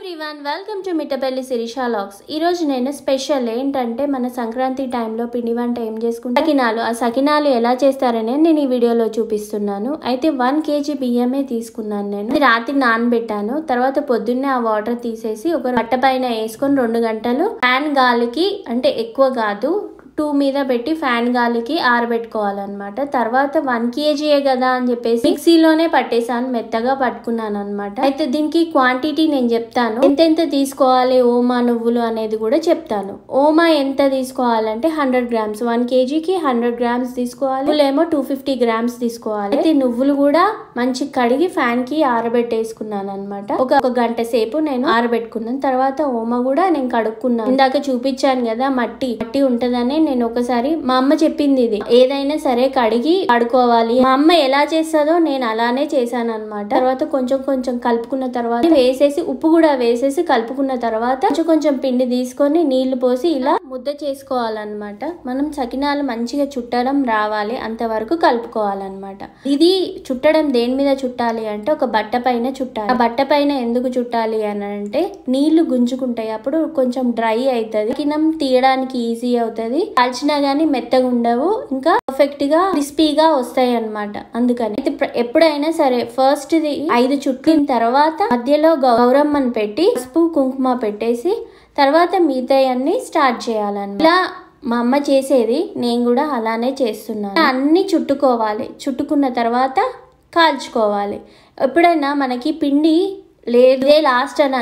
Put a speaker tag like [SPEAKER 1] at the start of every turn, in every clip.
[SPEAKER 1] Everyone welcome to Mittapalli Sirisha vlogs. ఈ రోజు నేను స్పెషల్ ఏంటంటే మన సంక్రాంతి టైంలో పిండి వంట ఏం చేసుకుంటాం, సకినాలు. ఆ సకినాలు ఎలా చేస్తారనే నేను ఈ వీడియోలో చూపిస్తున్నాను. అయితే 1 kg బియ్యమే తీసుకున్నాను. నేను రాత్రి నానబెట్టాను. తర్వాత పొద్దున్నే ఆ వాటర్ తీసేసి ఒక బట్ట పైన వేసుకొని 2 గంటలు ఫ్యాన్ గాలికి, అంటే ఎక్కువ కాదు 2 మీద పెట్టి ఫ్యాన్ గాలికి ఆరబెట్టుకోవాలన్నమాట. తర్వాత 1 kg కదా అని చెప్పేసి మిక్సీలోనే పట్టేసాను, మెత్తగా పట్టుకున్నాను అనమాట. అయితే దీనికి క్వాంటిటీ నేను చెప్తాను, ఎంతెంత తీసుకోవాలి ఓమా నువ్వులు అనేది కూడా చెప్తాను. ఓమా ఎంత తీసుకోవాలంటే 100 grams, 1 kgకి 100 grams తీసుకోవాలి. నువ్వులేమో 250 grams తీసుకోవాలి. అయితే నువ్వులు కూడా మంచి కడిగి ఫ్యాన్ కి ఆరబెట్టేసుకున్నాను అనమాట. ఒక గంట సేపు నేను ఆరబెట్టుకున్నాను. తర్వాత ఓమా కూడా నేను కడుక్కున్నాను. ఇందాక చూపించాను కదా మట్టి ఉంటదని. నేను ఒకసారి మా అమ్మ చెప్పింది, ఇది ఏదైనా సరే కడిగి కడుక్కోవాలి. మా అమ్మ ఎలా చేస్తుందో నేను అలానే చేశాను అనమాట. తర్వాత కొంచెం కలుపుకున్న తర్వాత వేసేసి, ఉప్పు కూడా వేసేసి కలుపుకున్న తర్వాత కొంచెం పిండి తీసుకొని నీళ్లు పోసి ఇలా ముద్ద చేసుకోవాలన్నమాట. మనం సకినాలు మంచిగా చుట్టడం రావాలి అంతవరకు కలుపుకోవాలన్నమాట. ఇది చుట్టడం దేని మీద చుట్టాలి అంటే ఒక బట్ట పైన చుట్టాలి. ఆ బట్ట పైన ఎందుకు చుట్టాలి అని అంటే నీళ్లు గుంజుకుంటాయి, అప్పుడు కొంచెం డ్రై అవుతుంది, సకినం తీయడానికి ఈజీ అవుతుంది, కాల్చినా గానీ మెత్తగా ఉండవు, ఇంకా పర్ఫెక్ట్ గా క్రిస్పీగా వస్తాయి అన్నమాట. అందుకని ఎప్పుడైనా సరే ఫస్ట్ 5 చుట్టిన తర్వాత మధ్యలో గౌరమ్మని పెట్టి పసుపు కుంకుమ పెట్టేసి తర్వాత మిగతాయన్ని స్టార్ట్ చేయాలన్నమాట. ఇలా మా అమ్మ చేసేది, నేను కూడా అలానే చేస్తున్నాను. అన్ని చుట్టుకోవాలి, చుట్టుకున్న తర్వాత కాల్చుకోవాలి. ఎప్పుడైనా మనకి పిండి లేదే లాస్ట్ అని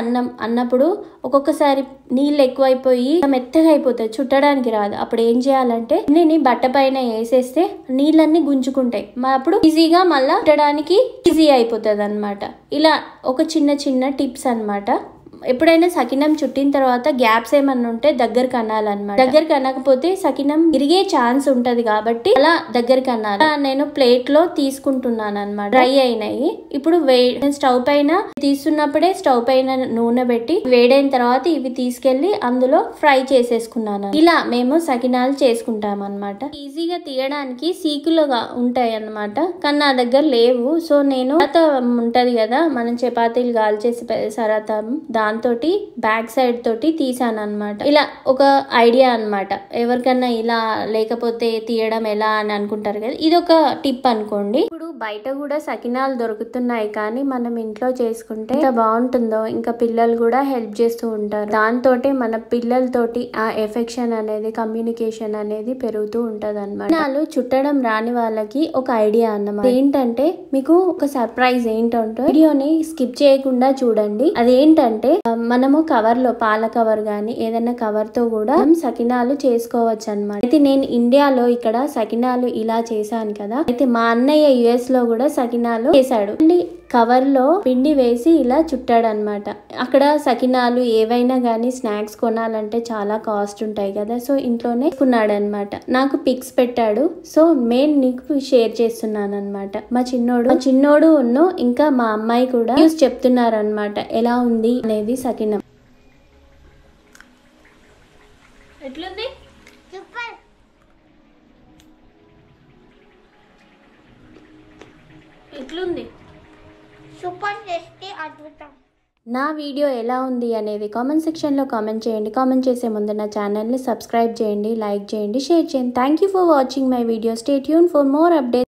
[SPEAKER 1] అన్నప్పుడు ఒక్కొక్కసారి నీళ్ళు ఎక్కువైపోయి మెత్తగా అయిపోతాయి, చుట్టడానికి రాదు. అప్పుడు ఏం చేయాలంటే నేను బట్ట పైన వేసేస్తే నీళ్ళన్నీ గుంజుకుంటాయి, అప్పుడు ఈజీగా మళ్ళా చుట్టడానికి ఈజీ అయిపోతుంది అనమాట. ఇలా ఒక చిన్న టిప్స్ అనమాట. ఎప్పుడైనా సకినం చుట్టిన తర్వాత గ్యాప్స్ ఏమన్నా ఉంటే దగ్గరకు అనాలన్నమాట. దగ్గరకు అనకపోతే సకినం ఇరిగే ఛాన్స్ ఉంటది కాబట్టి అలా దగ్గరకు అనాలి. నేను ప్లేట్ లో తీసుకుంటున్నాను అనమాట. డ్రై అయినాయి. ఇప్పుడు స్టవ్ పైన తీస్తున్నప్పుడే స్టవ్ పైన నూనె పెట్టి వేడైన తర్వాత ఇవి తీసుకెళ్లి అందులో ఫ్రై చేసేసుకున్నాను. ఇలా మేము సకినాలు చేసుకుంటాం అనమాట. ఈజీగా తీయడానికి సీకులుగా ఉంటాయి అన్నమాట, కానీ నా దగ్గర లేవు. సో నేను ఉంటది కదా మనం చపాతీలు కాల్చేసి సరాతం, దాంతోటి బ్యాక్ సైడ్ తోటి తీసాను అనమాట. ఇలా ఒక ఐడియా అనమాట. ఎవరికన్నా ఇలా లేకపోతే తీయడం ఎలా అని అనుకుంటారు కదా, ఇది ఒక టిప్ అనుకోండి. ఇప్పుడు బయట కూడా సకినాలు దొరుకుతున్నాయి, కానీ మనం ఇంట్లో చేసుకుంటే ఎంత బాగుంటుందో. ఇంకా పిల్లలు కూడా హెల్ప్ చేస్తూ ఉంటారు, దాంతో మన పిల్లలతోటి ఆ ఎఫెక్షన్ అనేది, కమ్యూనికేషన్ అనేది పెరుగుతూ ఉంటది అనమాట. సకినాలు చుట్టడం రాని వాళ్ళకి ఒక ఐడియా అన్నమాట. ఏంటంటే మీకు ఒక సర్ప్రైజ్ ఏంటంటే వీడియోని స్కిప్ చేయకుండా చూడండి. అదేంటంటే మనము కవర్ లో, పాల కవర్ గానీ ఏదైనా కవర్ తో కూడా సకినాలు చేసుకోవచ్చు అనమాట. అయితే నేను ఇండియాలో ఇక్కడ సకినాలు ఇలా చేశాను కదా, అయితే మా అన్నయ్య US లో కూడా సకినాలు చేశాడు. కవర్ లో పిండి వేసి ఇలా చుట్టాడు అనమాట. అక్కడ సకినాలు ఏవైనా గానీ స్నాక్స్ కొనాలంటే చాలా కాస్ట్ ఉంటాయి కదా, సో ఇంట్లోనే కొన్నాడు అనమాట. నాకు పిక్స్ పెట్టాడు, సో నేను నీకు షేర్ చేస్తున్నాను అనమాట. మా చిన్నోడు ఇంకా మా అమ్మాయి కూడా చెప్తున్నారు అనమాట ఎలా ఉంది అనేది సకినం. ఎట్లుంది? ఎట్లుంది? సూపర్ టేస్టీ, అద్భుతం. నా వీడియో ఎలా ఉంది అనేది కామెంట్ సెక్షన్ లో కామెంట్ చేయండి. కామెంట్ చేసే ముందు నా ఛానల్ ని సబ్స్క్రైబ్ చేయండి, లైక్ చేయండి, షేర్ చేయండి. Thank you for watching my video. Stay tune for more updates.